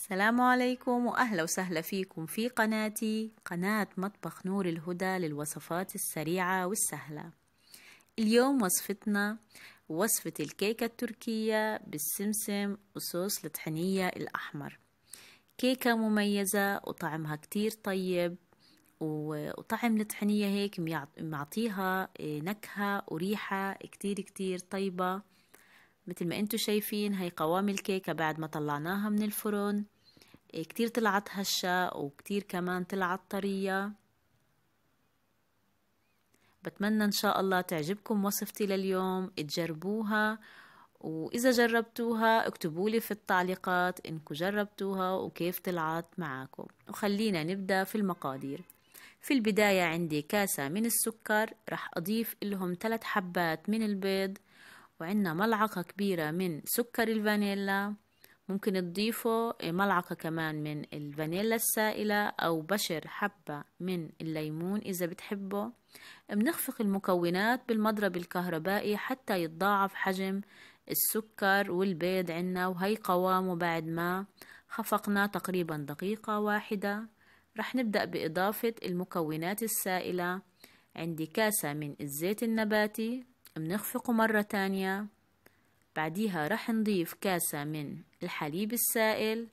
السلام عليكم وأهلا وسهلا فيكم في قناتي قناة مطبخ نور الهدى للوصفات السريعة والسهلة. اليوم وصفتنا وصفة الكيكة التركية بالسمسم وصوص الطحينية الأحمر. كيكة مميزة وطعمها كتير طيب، وطعم الطحينية هيك معطيها نكهة وريحة كتير طيبة. مثل ما انتو شايفين هي قوام الكيكة بعد ما طلعناها من الفرن، كتير طلعت هشة وكتير كمان طلعت طرية. بتمنى ان شاء الله تعجبكم وصفتي لليوم، تجربوها، واذا جربتوها اكتبولي في التعليقات انكم جربتوها وكيف طلعت معاكم. وخلينا نبدأ في المقادير. في البداية عندي كاسة من السكر، رح اضيف لهم 3 حبات من البيض، وعندنا ملعقة كبيرة من سكر الفانيلا. ممكن تضيفوا ملعقة كمان من الفانيلا السائلة أو بشر حبة من الليمون إذا بتحبوا. بنخفق المكونات بالمضرب الكهربائي حتى يتضاعف حجم السكر والبيض عنا، وهي قوامه بعد ما خفقنا تقريبا دقيقة واحدة. رح نبدأ بإضافة المكونات السائلة. عندي كاسة من الزيت النباتي بنخفقه مرة تانية. بعديها رح نضيف كاسة من الحليب السائل،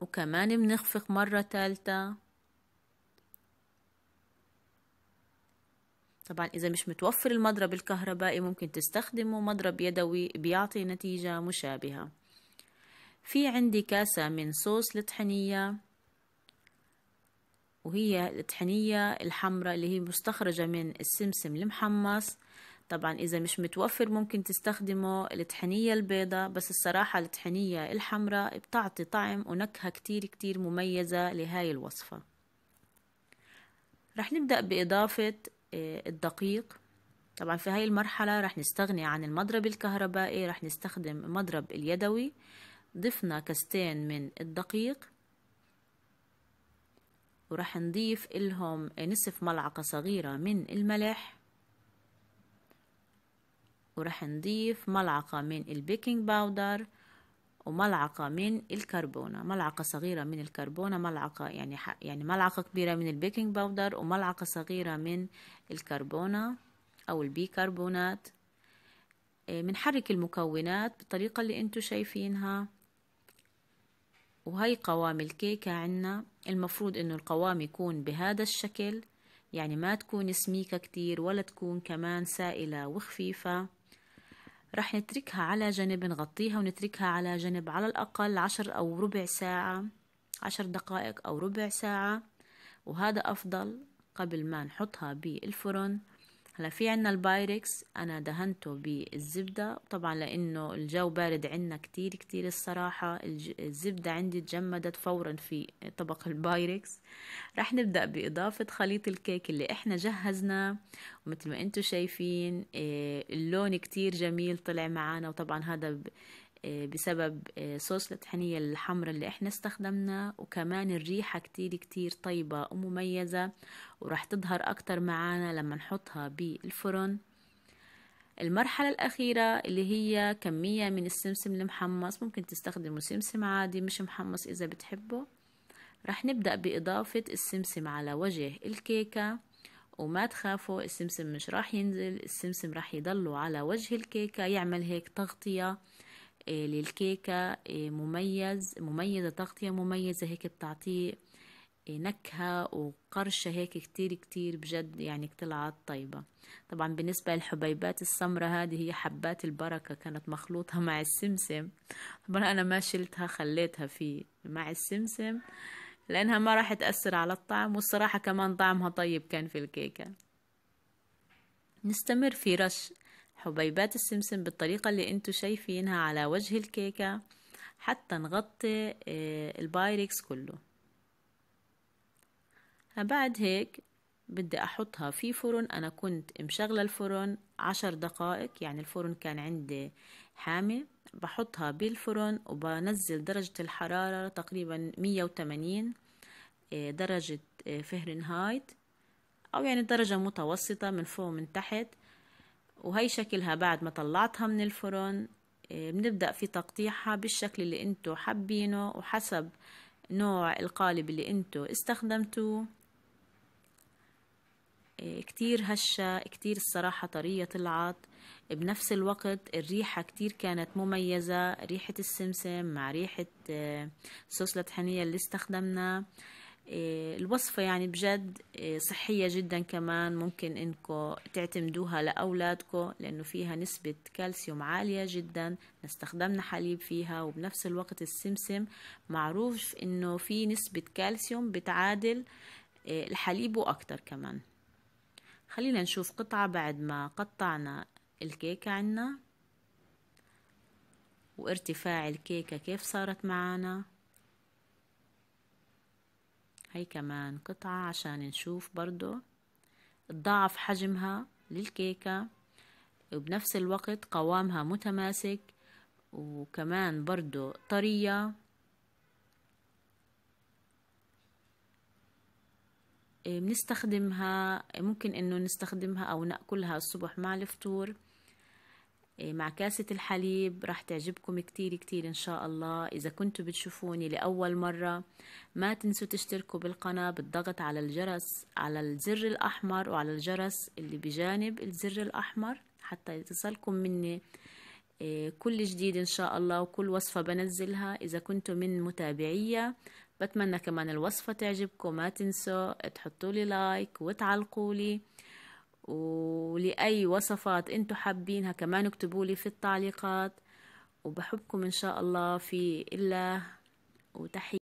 وكمان بنخفق مرة ثالثة. طبعا إذا مش متوفر المضرب الكهربائي ممكن تستخدموا مضرب يدوي بيعطي نتيجة مشابهة. في عندي كاسة من صوص الطحينية، وهي الطحينية الحمراء اللي هي مستخرجة من السمسم المحمص. طبعا إذا مش متوفر ممكن تستخدموا الطحينية البيضاء، بس الصراحة الطحينية الحمراء بتعطي طعم ونكهة كتير مميزة لهاي الوصفة. رح نبدأ بإضافة الدقيق. طبعا في هاي المرحلة رح نستغني عن المضرب الكهربائي، رح نستخدم المضرب اليدوي. ضفنا كاستين من الدقيق، ورح نضيف لهم نصف ملعقة صغيرة من الملح، ورح نضيف ملعقة من البيكنج باودر، وملعقة من الكربونة، ملعقة صغيرة من الكربونة، ملعقة يعني ملعقة كبيرة من البيكنج باودر وملعقة صغيرة من الكربونة أو البيكربونات. بنحرك المكونات بالطريقة اللي انتو شايفينها. وهي قوام الكيكة عنا. المفروض انه القوام يكون بهذا الشكل، يعني ما تكون سميكة كتير ولا تكون كمان سائلة وخفيفة. رح نتركها على جنب، نغطيها ونتركها على جنب على الأقل 10 أو ربع ساعة، 10 دقائق أو ربع ساعة، وهذا أفضل قبل ما نحطها بالفرن. هلا في عنا البايركس أنا دهنته بالزبدة، طبعا لأنه الجو بارد عنا كتير الصراحة الزبدة عندي تجمدت فورا في طبق البايركس. رح نبدأ بإضافة خليط الكيك اللي احنا جهزناه، ومثل ما انتو شايفين اللون كتير جميل طلع معانا. وطبعا هذا بسبب صوص الطحينية الحمراء اللي احنا استخدمناه، وكمان الريحة كتير طيبة ومميزة، وراح تظهر اكتر معانا لما نحطها بالفرن. المرحلة الأخيرة اللي هي كمية من السمسم المحمص، ممكن تستخدموا سمسم عادي مش محمص إذا بتحبوا. رح نبدأ بإضافة السمسم على وجه الكيكة، وما تخافوا السمسم مش راح ينزل، السمسم راح يضلوا على وجه الكيكة، يعمل هيك تغطية للكيكة مميزة، تغطية مميزة هيك بتعطيه نكهة وقرشة هيك كتير بجد، يعني طلعت طيبة. طبعا بالنسبة للحبيبات السمرة هذه هي حبات البركة، كانت مخلوطة مع السمسم. طبعا أنا ما شلتها، خليتها في مع السمسم لأنها ما راح تأثر على الطعم، والصراحة كمان طعمها طيب كان في الكيكة. نستمر في رش حبيبات السمسم بالطريقة اللي انتو شايفينها على وجه الكيكة حتى نغطي البايركس كله. بعد هيك بدي احطها في فرن. انا كنت مشغلة الفرن 10 دقائق، يعني الفرن كان عندي حامي. بحطها بالفرن وبنزل درجة الحرارة تقريبا 180 درجة فهرنهايت، او يعني درجة متوسطة من فوق من تحت. وهي شكلها بعد ما طلعتها من الفرن. بنبدأ في تقطيعها بالشكل اللي انتو حابينه وحسب نوع القالب اللي انتو استخدمتوه. كتير هشة، كتير الصراحة طرية طلعت. بنفس الوقت الريحة كتير كانت مميزة، ريحة السمسم مع ريحة صوص الطحينية اللي استخدمناه. الوصفة يعني بجد صحية جدا، كمان ممكن انكم تعتمدوها لأولادكم لأنه فيها نسبة كالسيوم عالية جدا. استخدمنا حليب فيها، وبنفس الوقت السمسم معروف انه في نسبة كالسيوم بتعادل الحليب وأكتر كمان. خلينا نشوف قطعة بعد ما قطعنا الكيكة عنا، وارتفاع الكيكة كيف صارت معانا. هي كمان قطعة عشان نشوف برضو تضاعف حجمها للكيكة، وبنفس الوقت قوامها متماسك، وكمان برضو طرية. بنستخدمها، ممكن انه نستخدمها او ناكلها الصبح مع الفطور مع كاسة الحليب. راح تعجبكم كتير كتير ان شاء الله. اذا كنتوا بتشوفوني لاول مرة ما تنسوا تشتركوا بالقناة بالضغط على الجرس، على الزر الاحمر وعلى الجرس اللي بجانب الزر الاحمر حتى يتصلكم مني كل جديد ان شاء الله، وكل وصفة بنزلها. اذا كنتوا من متابعية بتمنى كمان الوصفة تعجبكم، ما تنسوا تحطوا لي لايك وتعلقوا لي، ولأي وصفات انتوا حابينها كمان اكتبوا لي في التعليقات. وبحبكم ان شاء الله في الله، وتحية.